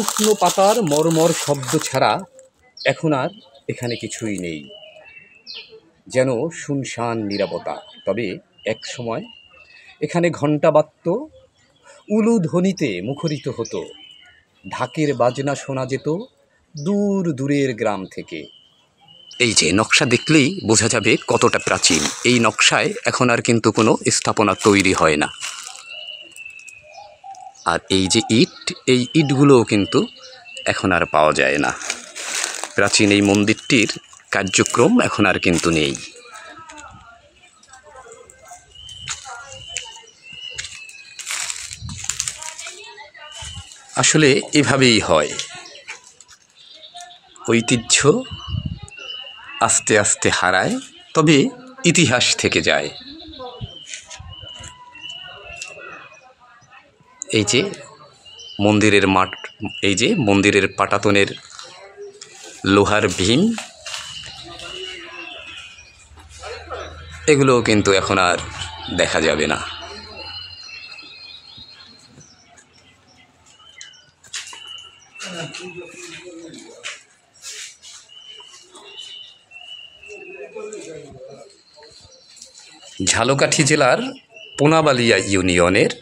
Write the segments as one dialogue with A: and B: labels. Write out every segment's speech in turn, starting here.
A: শুকনো পাতার মর্মর শব্দ ছাড়া এখন আর এখানে কিছুই নেই, যেন শুনশান নীরবতা। তবে এক সময় এখানে ঘণ্টা বাজত, উলু ধ্বনিতে মুখরিত হতো, ঢাকের বাজনা শোনা যেত দূর দূরের গ্রাম থেকে। এই যে নকশা দেখলেই বোঝা যাবে কতটা প্রাচীন। এই নকশায় এখন আর কিন্তু কোনো স্থাপনা তৈরি হয় না। আর এই যে ইট, এই ইটগুলোও কিন্তু এখন আর পাওয়া যায় না। প্রাচীন এই মন্দিরটির কার্যক্রম এখন আর কিন্তু নেই। আসলে এভাবেই হয়, ঐতিহ্য আস্তে আস্তে হারায়, তবে ইতিহাস থেকে যায়। এই যে মন্দিরের মাঠ, এই যে মন্দিরের পাটাতনের লোহার ভীম, এগুলোও কিন্তু এখন আর দেখা যাবে না। ঝালকাঠি জেলার পোনাবালিয়া ইউনিয়নের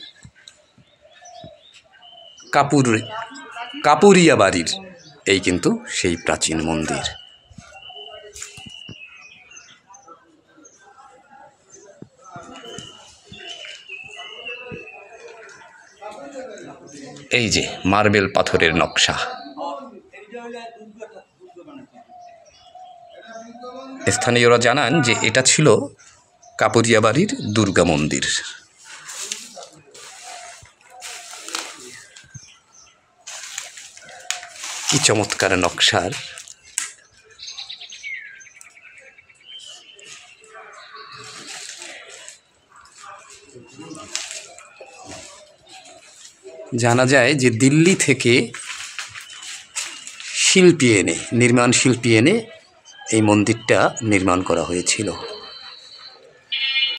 A: কাপুরিয়া বাড়ির এই কিন্তু সেই প্রাচীন মন্দির। এই যে মার্বেল পাথরের নকশা। স্থানীয়রা জানান যে এটা ছিল কাপুরিয়া বাড়ির দুর্গা মন্দির। কি চমৎকার নকশার! জানা যায় যে দিল্লি থেকে নির্মাণ শিল্পী এনে এই মন্দিরটা নির্মাণ করা হয়েছিল।